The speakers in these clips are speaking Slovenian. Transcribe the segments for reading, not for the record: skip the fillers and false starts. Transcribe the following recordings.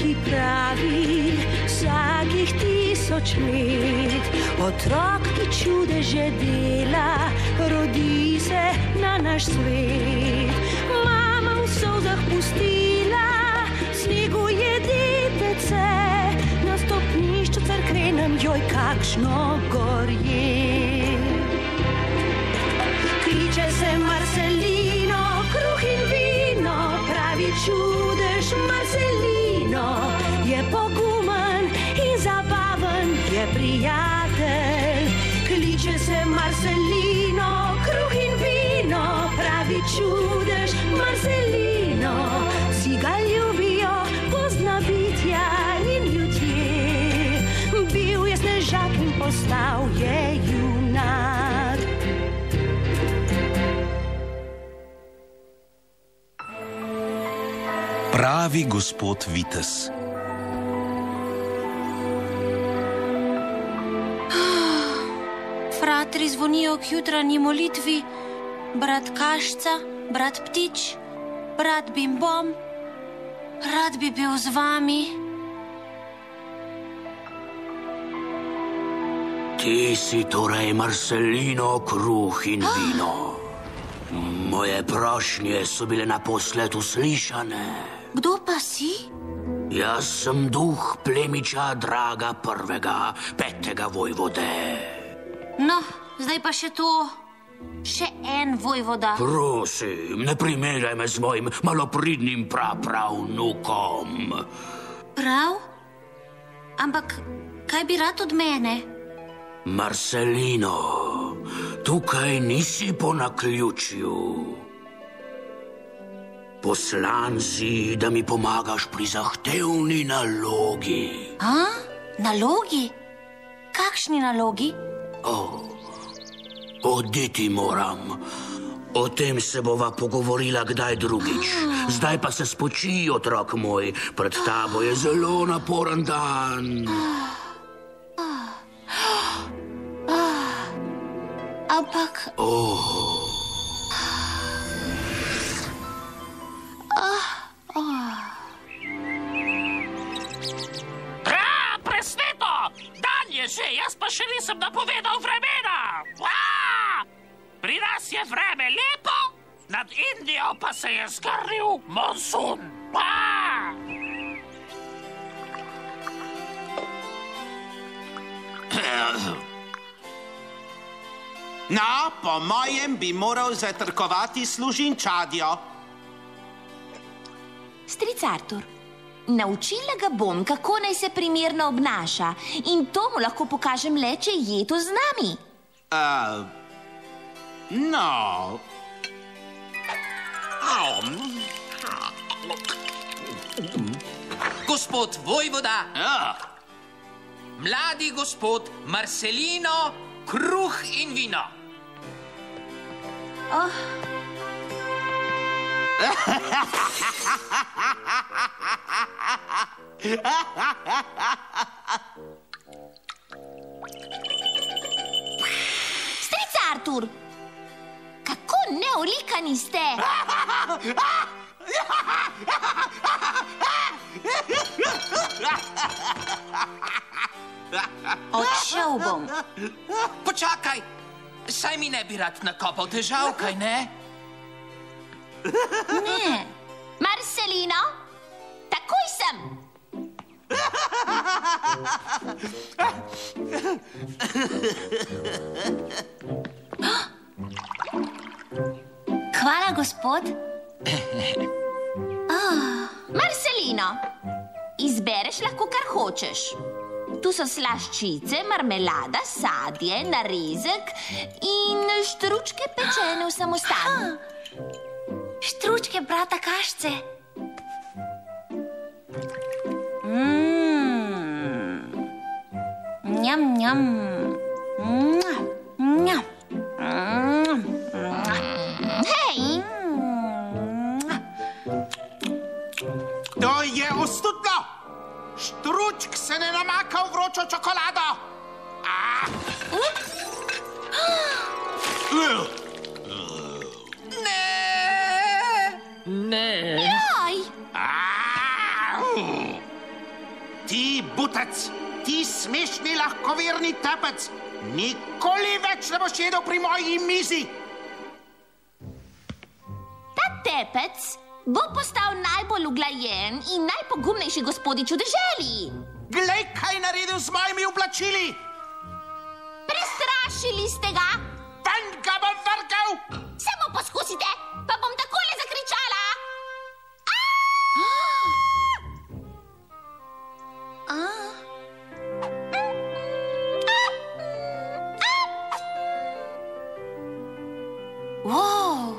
ti pravi vsakih 1000 let. Otrok, ki čudeže dela, rodi se na naš svet. Mama v solzah pustila, sneguje detece, na stopnišču cerkvenem, joj, kakšno gorje. Kliče se Marcelino, kruh in vino, pravi čudež Marcelino. Je pogumen in zabaven, je prijatelj. Kliče se Marcelino, kruh in vino, pravi čudež Marcelino. Vsi ga ljubijo, pozna bitja in ljudje. Bil je snežak in postal je junak. Pravi gospod Vitez. Fratri zvonijo k jutranji molitvi, brat Kašca, brat Ptič, brat Bimbom. Rad bi bil z vami. Ti si torej Marcelino, kruh in vino. Moje prošnje so bile naposled uslišane. Kdo pa si? Jaz sem duh plemiča Draga prvega, 5. vojvode. No, zdaj pa še to. Še en vojvoda. Prosim, ne primerjaj me z mojim malopridnim prapravnukom. Prav? Ampak kaj bi rad od mene? Marcelino, tukaj nisi po naključju. Poslan si, da mi pomagaš pri zahtevni nalogi. A? Nalogi? Kakšni nalogi? Oditi moram. O tem se bova pogovorila kdaj drugič. Zdaj pa se spočij, otrok moj. Pred tabo je zelo naporen dan. Ampak... Presneto! Dan je že, jaz pa še nisem napovedal vremena! Pri nas je vreme lepo, nad Indijo pa se je zgrnil monsun. No, po mojem bi moral zatrkovati služinčadjo. Stric Artur, naučila ga bom, kako naj se primerno obnaša. In to mu lahko pokažem le, če je to z nami. No. Gospod vojvoda, mladi gospod Marcelino, kruh in vino. Stric Artur, kako neolikani ste? Odšel bom. Počakaj, saj mi ne bi rad nakopal težav, kaj ne? Ne. Marcelino, takoj sem. Hvala, gospod. Marcelino, izbereš lahko, kar hočeš. Tu so slaščice, marmelada, sadje, narezek in štručke pečene v samostanu. Štručke brata Kašce. Njam, njam. Njam. Hej! To je ostudno! Štručk se ne namaka v vročo čokolado! Ne! Joj! butec, ti smešni lahkoverni tepec, nikoli več ne boš jedel pri moji mizi. Ta tepec bo postal najbolj uglajen in najpogumnejši gospodič v deželi. Glej, kaj je naredil z mojimi oblačili. Prestrašili ste ga. Ven ga bom vrgal. Samo poskusite, pa bom takole zakričala. Wow.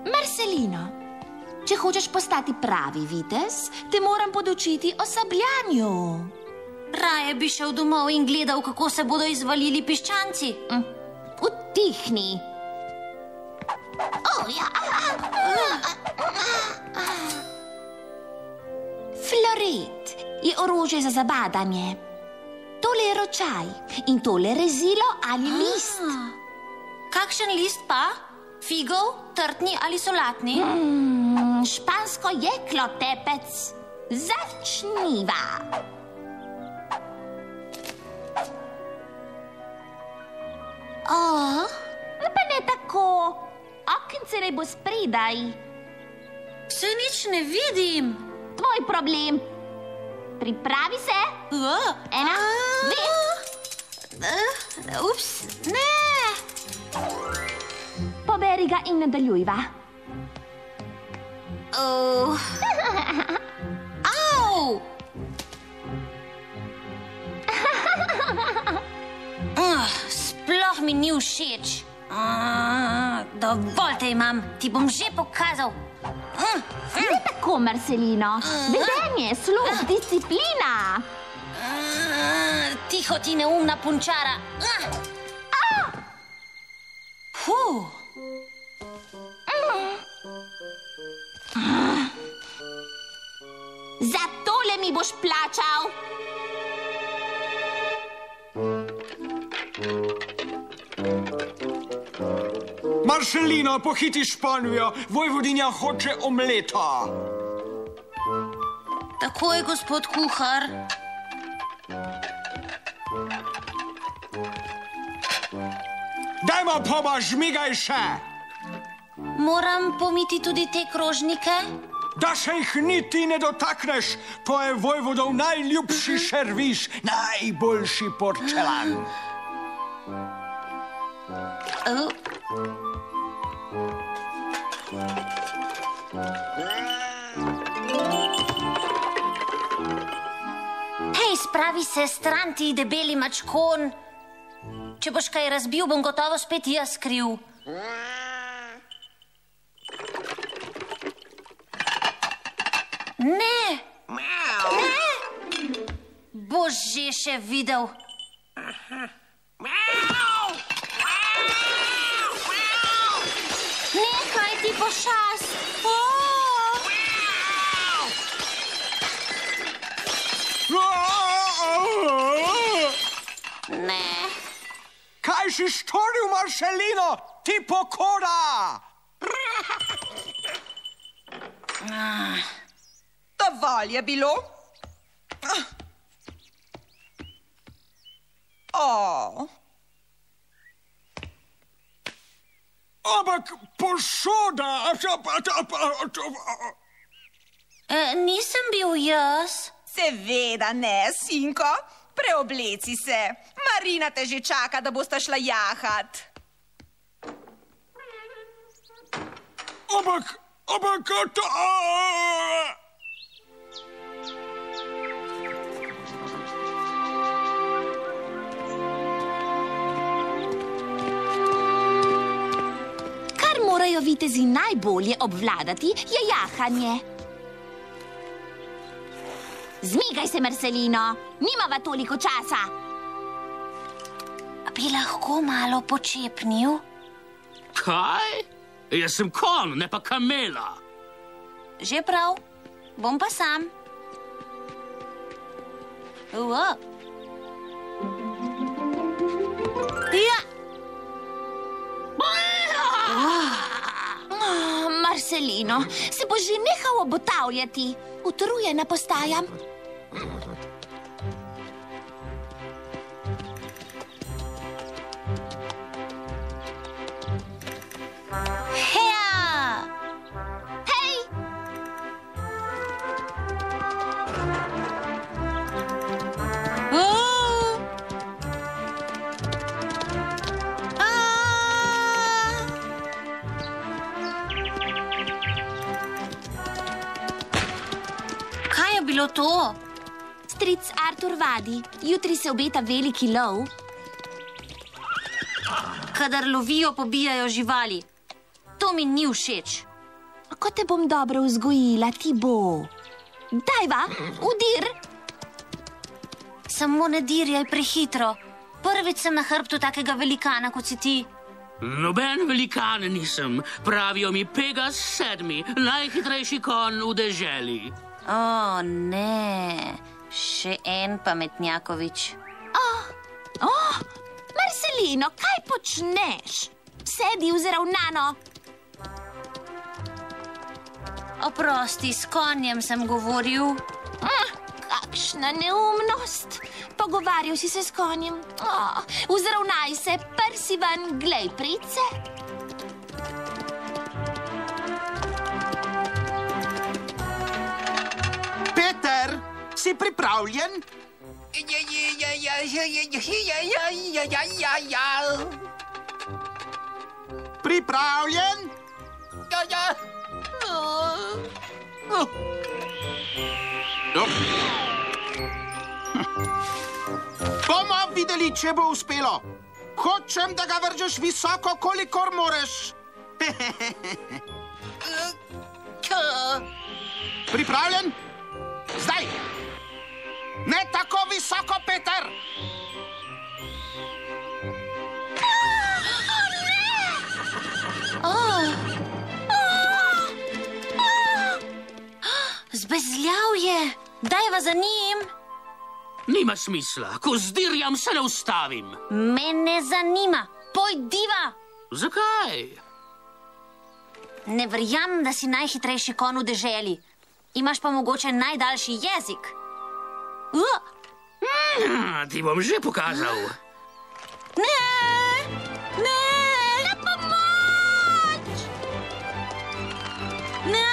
Marcelino, če hočeš postati pravi vitez, te moram podučiti o sabljanju. Raje bi šel domov in gledal, kako se bodo izvalili piščanci. Utihni. Floret je orožje za zabadanje. Tole je ročaj in tole rezilo ali list. Kakšen list pa? Figov, trtni ali solatni? Špansko jeklo, tepec. Začniva. Pa ne tako. Okence naj bo spredaj. Se nič ne vidim. Tvoj problem. Pripravi se. Ena, dve. Ups, ne. Poberi ga in nadaljujva. Au. Sploh mi ni všeč. Dovolj te imam, ti bom že pokazal. Ne tako, Marcelino. Vedenje, sluh, disciplina. Tiho ti neumna punčara. Za tole mi boš plačal. Marcelino, pohiti Španijo, vojvodinja hoče omleta. Tako je, gospod kuhar. Dajmo poba, žmigaj še. Moram pomiti tudi te krožnike? Da se jih niti ne dotakneš, to je vojvodov najljubši šerviš, najboljši porcelan. Hej, spravi se stran, ti debeli mačkon. Če boš kaj razbil, bom gotovo spet jaz kriv. Ne! Ne! Boš že še videl. Nehaj ti pošast! Ne. Kaj si storil, Marcelino? Ti pokora! Dovolj je bilo. Ampak posoda... Nisem bil jaz. Seveda ne, sinko. Preobleci se. Marina te že čaka, da bosta šla jahat. Ampak... Kar morajo vitezi najbolje obvladati, je jahanje. Zmigaj se, Marcelino, nimava toliko časa. Bi lahko malo počepnil? Kaj? Jaz sem kon, ne pa kamela. Že prav, bom pa sam. Ja! Marcelino, se boš že nehal obotavljati. Utrujena postajam. Bilo to? Stric Artur vadi, jutri se obeta veliki lov. Kadar lovijo, pobijajo živali. To mi ni všeč. Ko te bom dobro vzgojila, ti bo. Dajva, udir. Samo ne dirjaj prehitro. Prvič sem na hrbtu takega velikana, kot si ti. Noben velikan nisem. Pravijo mi Pegas 7, najhitrejši konj v deželi. O, ne, še en pametnjakovič. Marcelino, kaj počneš? Sedi vzravnano. Oprosti, s konjem sem govoril. Kakšna neumnost. Pogovarjal si se s konjem. Vzravnaj se, prsi ven, glej price. Peter, si pripravljen? Pripravljen? Bomo videli, če bo uspelo. Hočem, da ga vržeš visoko, kolikor moreš. Pripravljen? Zdaj! Ne tako visoko, Peter! Zbezljal je. Dajva za njim. Nima smisla. Ko zdirjam, se ne ustavim. Me ne zanima. Pojdiva. Zakaj? Ne verjamem, da si najhitrejši konj v deželi. Imaš pa mogoče najdaljši jezik. Ti bom že pokazal. Ne! Ne! Na pomoč! Ne!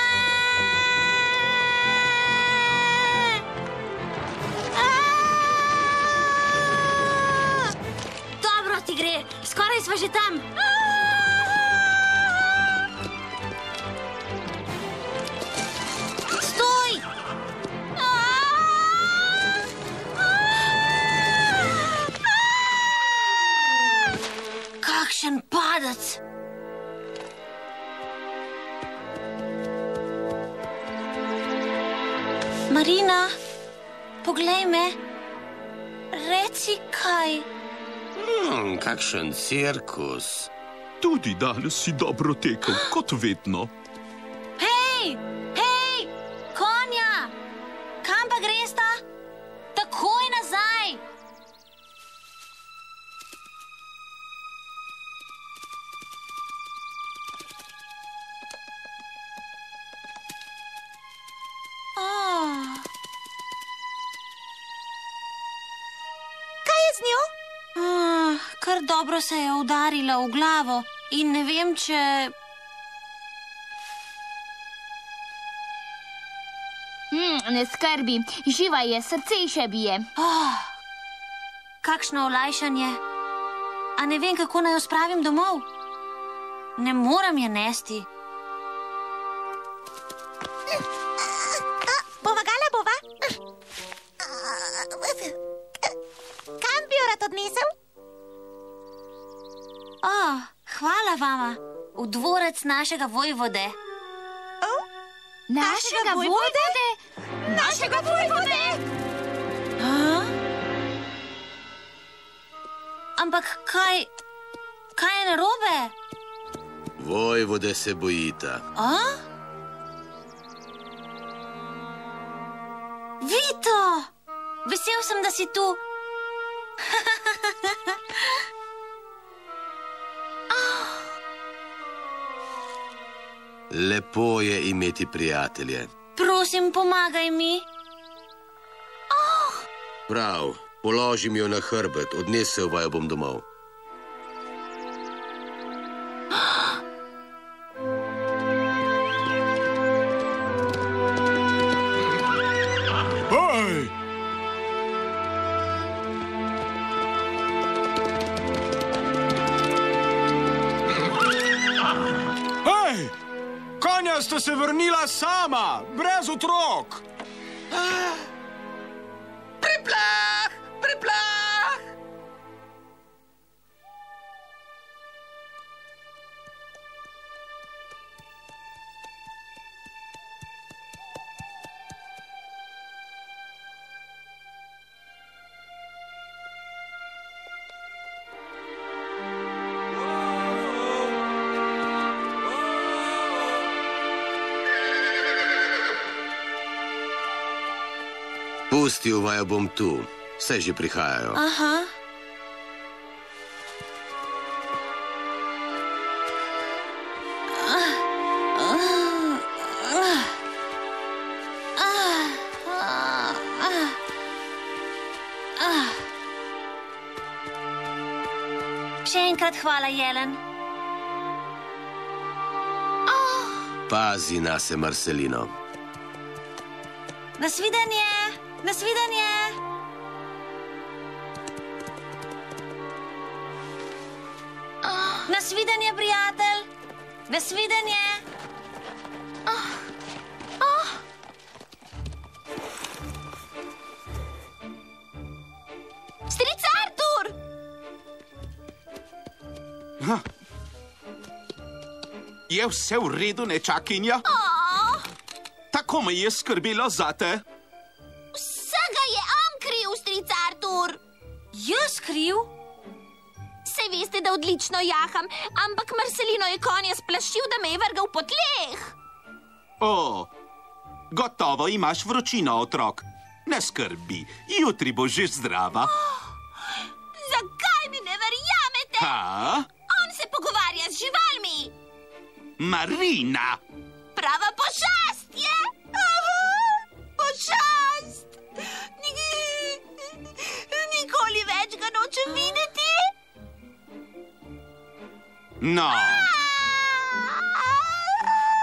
Dobro ti gre. Skoraj sva že tam. Kakšen padec! Marina, poglej me. Reci kaj. Kakšen cirkus. Tudi danes si dobro tekel, kot vedno. Hej! Hej! Konja! Kam pa gresta? Takoj nazaj! Kar dobro se je udarila v glavo in ne vem, če... Ne skrbi, živa je, srce še bije. Kakšno olajšanje. A ne vem, kako naj jo spravim domov. Ne moram je nesti. Bova gala, bova? Kam bi jo rad odnesel? Hvala vama. V dvorec našega vojvode. Našega vojvode? Našega vojvode? Ampak kaj je narobe? Vojvode se bojita. Vito! Vesel sem, da si tu. Lepo je imeti prijatelje. Prosim, pomagaj mi. Prav, položim jo na hrbet, odnesel vaju bom domov. Hej! Hej! Konja sta se vrnila sama, brez otrok. Preplah! Preplah! Pustil vaju bom tu, vse že prihajajo. Aha. Še enkrat hvala, Jelen. Pazi nase, Marcelino. Nasvidenje! Nasvidenje! Nasvidenje, prijatelj! Nasvidenje! Stric Artur! Je vse v redu, nečakinja? Tako me je skrbelo zate. Vsega je on kriv, stric Artur! Jaz kriv? Saj veste, da odlično jaham, ampak Marcelino je konja splašil, da me je vrgal po tleh. O, gotovo imaš vročino, otrok. Ne skrbi, jutri bo že zdrava. Zakaj mi ne verjamete? Ha? On se pogovarja z živalmi. Marina! Prava pošast je! Pošast! Nikoli več ga nočem videti. No.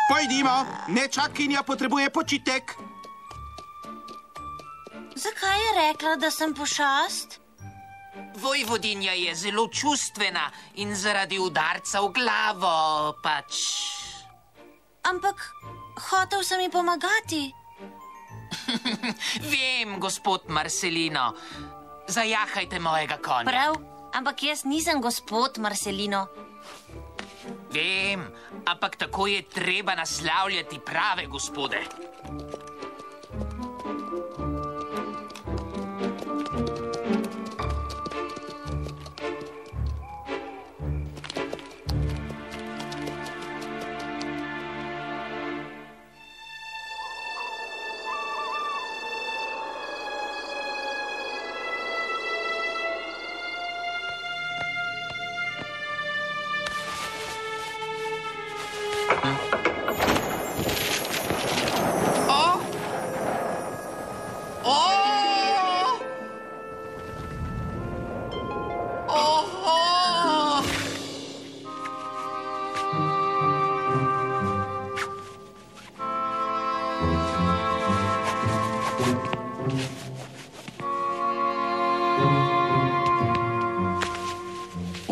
Pojdimo, nečakinja potrebuje počitek. Zakaj je rekla, da sem pošast? Vojvodinja je zelo čustvena in zaradi udarca v glavo pač... Ampak hotel sem ji pomagati. Vem, gospod Marcelino. Zajahajte mojega konja. Prav, ampak jaz nisem gospod Marcelino. Vem, ampak tako je treba naslavljati prave gospode.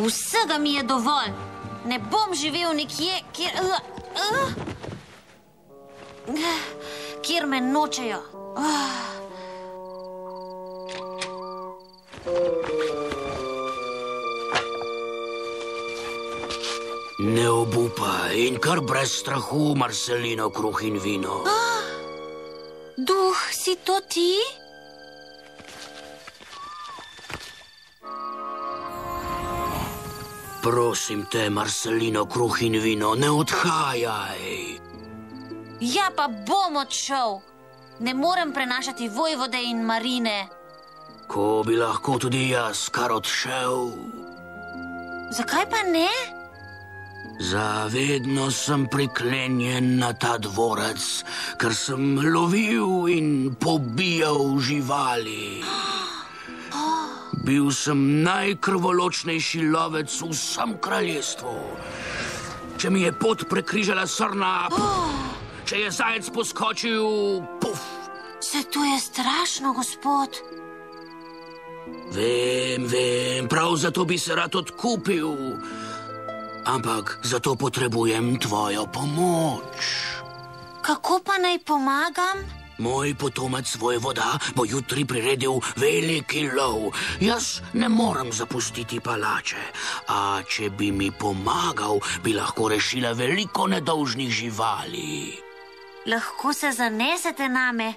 Vsega mi je dovolj. Ne bom živel nekje, kjer me nočejo. Ne obupaj in kar brez strahu, Marcelino, kruh in vino. Duh, si to ti? Prosim te, Marcelino, kruh in vino, ne odhajaj. Ja, pa bom odšel. Ne morem prenašati vojvode in Marine. Ko bi lahko tudi jaz kar odšel. Zakaj pa ne? Zavedno sem priklenjen na ta dvorec, ker sem lovil in pobijal živali. Bil sem najkrvoločnejši lovec v vsem kraljestvu. Če mi je pot prekrižala srna, če je zajec poskočil, puf. Se to je strašno, gospod. Vem, prav zato bi se rad odkupil. Ampak zato potrebujem tvojo pomoč. Kako pa naj pomagam? Moj potomec vojvoda bo jutri priredil veliki lov. Jaz ne morem zapustiti palače. A če bi mi pomagal, bi lahko rešila veliko nedolžnih živali. Lahko se zanesete name.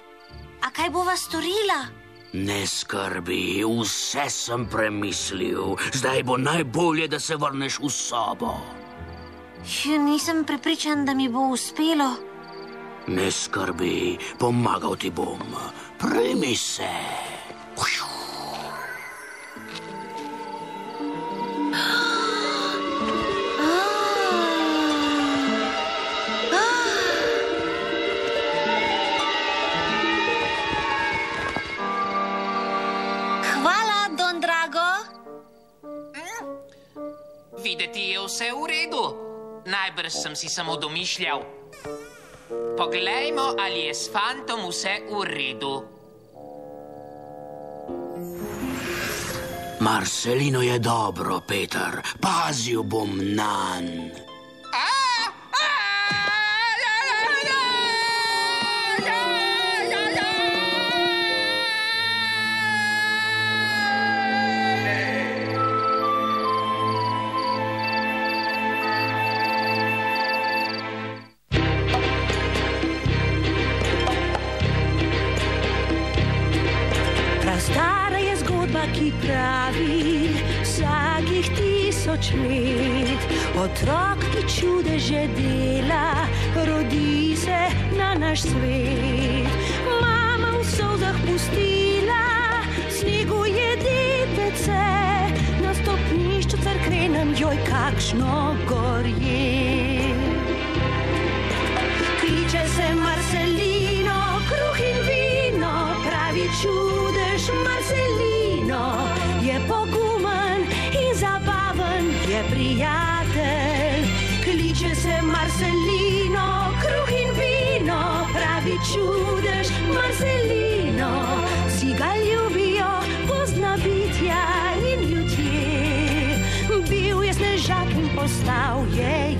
A kaj bova storila? Ne skrbi, vse sem premislil. Zdaj bo najbolje, da se vrneš v sobo. Nisem prepričan, da mi bo uspelo. Ne skrbi, pomagal ti bom. Primi se. Videti je vse v redu. Najbrž sem si samo domišljal. Poglejmo, ali je s fantom vse v redu. Marcelino je dobro, Peter. Pazil bom nanj. Stara je zgodba, ki pravi vsakih 1000 let. Otrok, ki čudeže dela, rodi se na naš svet. Mama v solzah pustila, snegu je detece, na stopnišču cerkvenem, joj, kakšno gorje. Kliče se Marcelino, kruh in vino, pravi čudež Marcelino. Je pogumen in zabaven, je prijatelj. Kliče se Marcelino, kruh in vino, pravi čudež Marcelino. Vsi ga ljubijo, pozna bitja in ljudje. Bil je snežak in postal je